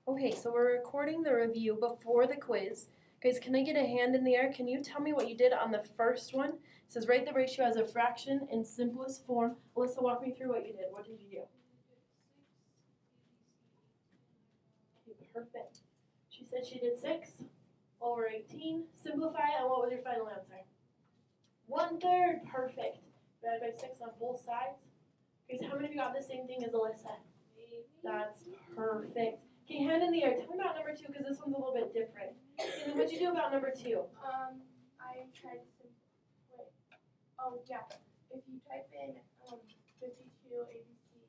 Okay, so we're recording the review before the quiz. Guys, can I get a hand in the air? Can you tell me what you did on the first one? It says write the ratio as a fraction in simplest form. Alyssa, walk me through what you did. What did you do? Okay, perfect. She said she did 6 over 18. Simplify, and what was your final answer? 1/3. Perfect. Divided by 6 on both sides. Okay, so how many of you got the same thing as Alyssa? That's perfect. Okay, hand in the air. Tell me about number 2 because this one's a little bit different. Okay, what'd you do about number 2? I tried to wait. Oh yeah. If you type in 52 ABC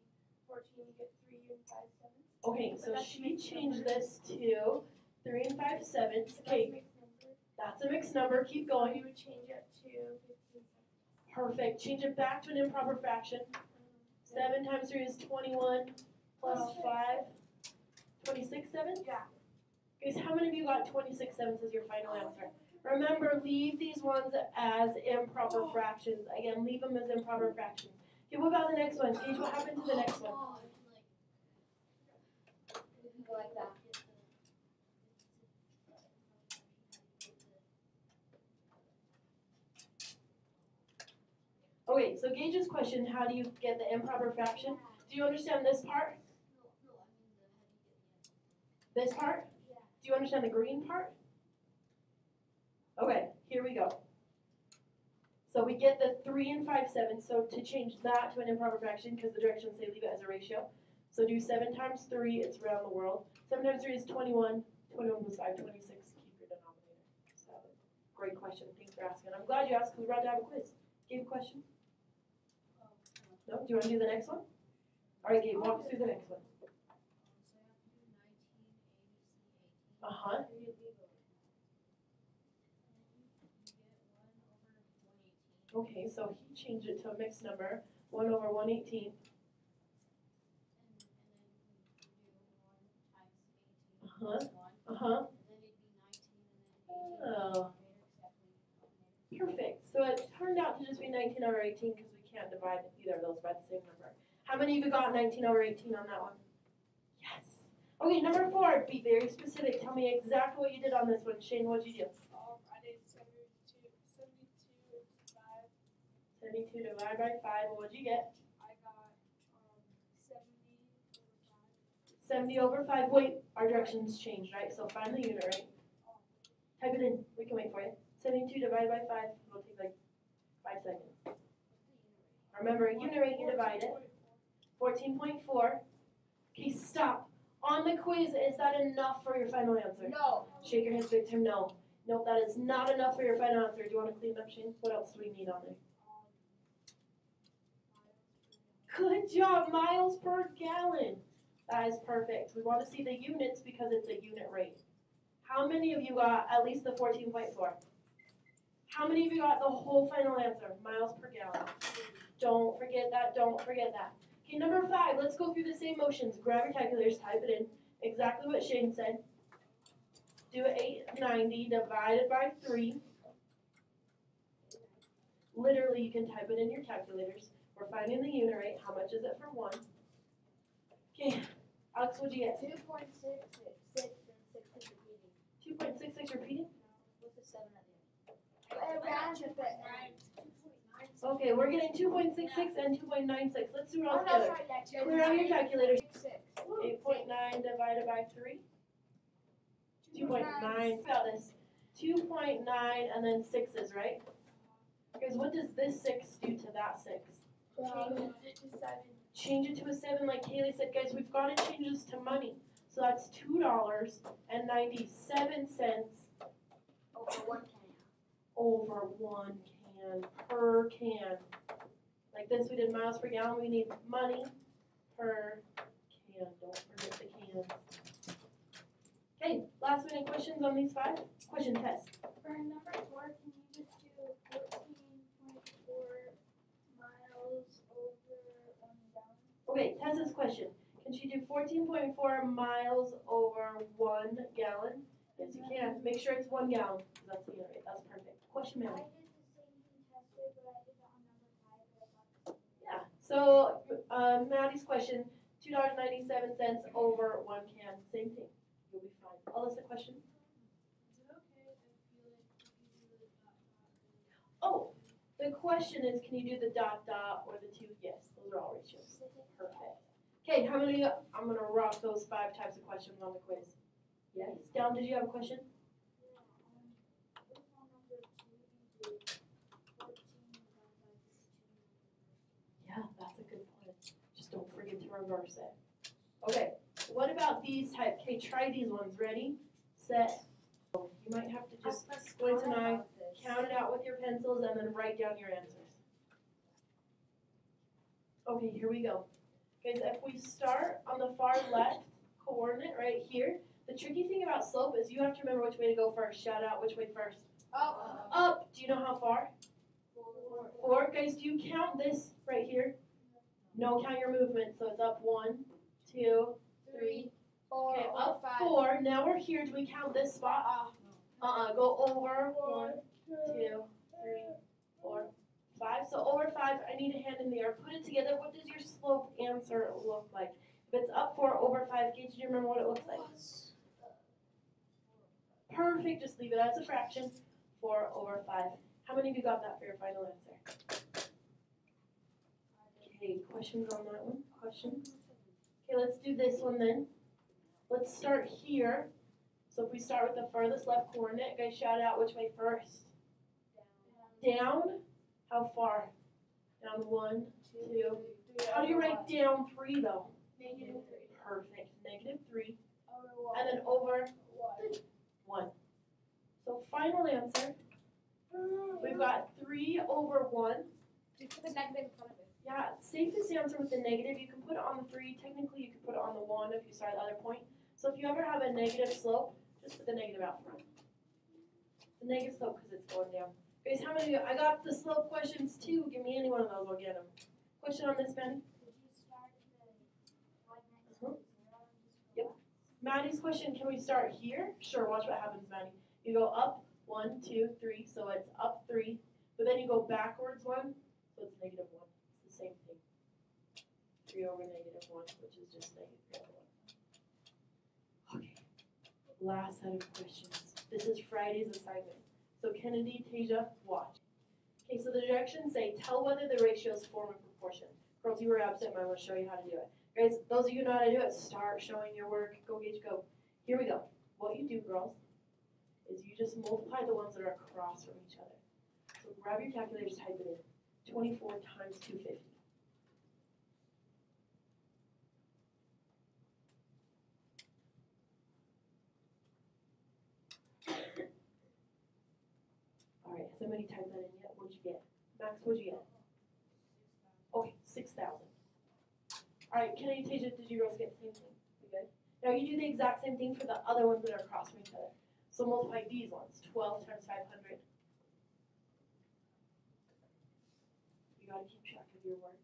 14, you get 3 and 5/7. Okay, so she changed this to 3 and 5/7. Okay, that's a mixed number. Keep going. You would change it to 15 seconds. Perfect. Change it back to an improper fraction. 7 times 3 is 21 plus 5. 26/7? Yeah. Guys, how many of you got 26/7 as your final answer? Remember, leave these ones as improper fractions. Again, leave them as improper fractions. Okay, what about the next one? Paige, what happened to the next one? Like that. Okay, so Gage's question, how do you get the improper fraction? Do you understand this part? This part? Do you understand the green part? Okay, here we go. So we get the 3 and 5/7. So to change that to an improper fraction, because the directions say leave it as a ratio. So do 7 times 3, it's around the world. 7 times 3 is 21. 21 plus 5, 26. Keep your denominator. So, great question. Thanks for asking. I'm glad you asked because we're about to have a quiz. Gabe, a question? No? Do you want to do the next one? All right, Gabe, walk us through the next one. Uh-huh. Okay, so he changed it to a mixed number, 1 over 118. Uh-huh. Uh-huh. Oh. Perfect. So it turned out to just be 19 over 18 because we can't divide either of those by the same number. How many of you got 19 over 18 on that one? Yes. Okay, number 4. Be very specific. Tell me exactly what you did on this one. Shane, what did you do? I did 72 5. 72 divided by 5. What did you get? I got 70 70 over 5. over 5. Wait, our directions changed, right? So find the unit rate. Type it in. We can wait for you. 72 divided by 5. It'll take like 5 seconds. Remember, unit rate, you divide it. 14.4. Okay, stop. On the quiz, is that enough for your final answer? No. Shake your head, big time. No. Nope, that is not enough for your final answer. Do you want to clean up, Shane? What else do we need on there? Good job. Miles per gallon. That is perfect. We want to see the units because it's a unit rate. How many of you got at least the 14.4? How many of you got the whole final answer? Miles per gallon. Don't forget that. Don't forget that. Okay, number 5. Let's go through the same motions. Grab your calculators. Type it in. Exactly what Shane said. Do 890 divided by 3. Literally, you can type it in your calculators. We're finding the unit rate. How much is it for 1? Okay, Alex, what'd you get? 2.666 and 6 is repeating. 2.66 repeating? With the 7 at the end. Okay, we're getting 2.66 and 2.96. Let's do it all Oh, no, together. sorry, that's Clear out your calculators. 6. 8.9 divided by 3. 2.9. Got this. 2.9 and then 6's, right? Guys, what does this 6 do to that 6? Change it to 7. Change it to a 7 like Kaylee said. Guys, we've got to change this to money. So that's $2.97 Over 1 can. over 1 can per can. Like this, we did miles per gallon. We need money per can. Don't forget the cans. Okay, last minute questions on these 5? Question test. For number 4, can you just do 14.4 miles over 1 gallon? Okay, Tessa's question. Can she do 14.4 miles over 1 gallon? Yes, you can. Make sure it's 1 gallon. That's the unit rate. That's perfect. Question, I ma'am. did the same thing tested, but I did that on number 5, but I got the same. Yeah. So Maddie's question, $2.97 over 1 can. Same thing. The question is, can you do the dot dot or the two? Yes, those are all ratios. Perfect. Okay, how many? I'm gonna rock those 5 types of questions on the quiz. Yes. Down, did you have a question? Yeah, that's a good point. Just don't forget to reverse it. Okay, what about these type? Okay, try these ones. Ready, set. You might have to just squint an eye, count it out with your pencils, and then write down your answers. Okay, here we go. Guys, if we start on the far left coordinate right here, the tricky thing about slope is you have to remember which way to go first. Shout out which way first. Up. Up. Do you know how far? 4. Guys, do you count this right here? No, count your movement. So it's up 1, 2, 3. 4. Okay, up 4. Now we're here. Do we count this spot? Go over 1, 2, 3, 4, 5. So over 5, I need a hand in the air. Put it together. What does your slope answer look like? If it's up 4, over 5, Kate, do you remember what it looks like? Perfect. Just leave it as a fraction. 4 over 5. How many of you got that for your final answer? Okay, questions on that one? Questions? Okay, let's do this one then. Let's start here. So if we start with the furthest left coordinate, guys, shout out which way first. Down. How far? Down 1, 2. How do you write down 3 though? -3. Perfect. -3. Over And then over 1. 1. So final answer. We've got 3 over 1. You put the negative in front of it. Yeah, safest answer with the negative. You can put it on the 3. Technically, you can put it on the 1 if you start at the other point. So if you ever have a negative slope, just put the negative out front. The negative slope because it's going down. Guys, how many of you? I got the slope questions too. Give me any one of those, I'll get them. Question on this, Maddie? Yep. Maddie's question, can we start here? Sure, watch what happens, Maddie. You go up 1, 2, 3, so it's up 3. But then you go backwards 1, so it's -1. It's the same thing. 3 over -1, which is just -3 over 1. Okay. Last set of questions. This is Friday's assignment. So Kennedy, Tasia, watch. Okay, so the directions say, tell whether the ratios form a proportion. Girls, you were absent, but I'm going to show you how to do it. Guys, those of you who know how to do it, start showing your work. Go, Gage, go. Here we go. What you do, girls, is you just multiply the ones that are across from each other. So grab your calculator, just type it in. 24 times 250. All right, has anybody typed that in yet? What'd you get? Max, what'd you get? Okay, 6,000. All right, Kennedy, Tasia, did you girls get the same thing? You good? Now you do the exact same thing for the other ones that are across from each other. So multiply these ones. 12 times 500. You gotta keep track of your work.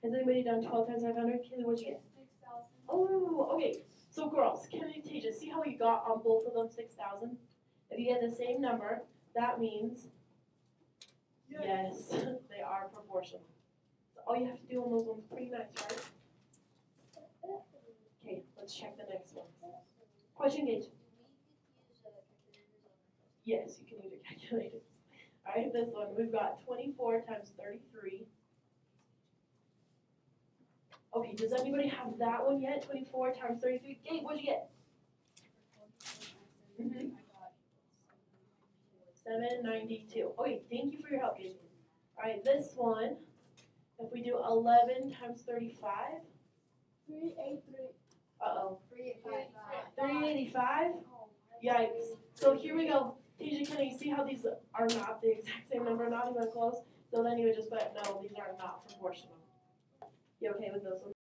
Has anybody done 12 times 500? Kaylee, what'd you get? 6,000. Oh, okay. So girls, Kennedy, Tasia, see how we got on both of them 6,000? If you get the same number, that means yes, they are proportional. So all you have to do on those ones, pretty nice, right? Okay, let's check the next one. Question, Gage. Yes, you can use your calculators. All right, this one, we've got 24 times 33. Okay, does anybody have that one yet? 24 times 33. Gabe, what'd you get? 792. Okay, thank you for your help, Gabe. All right, this one, if we do 11 times 35. 383. Uh-oh. 385. 385? Yikes. So here we go. Tasia, can you see how these are not the exact same number, not even close? So then you would just put, no, these are not proportional. You okay with those ones?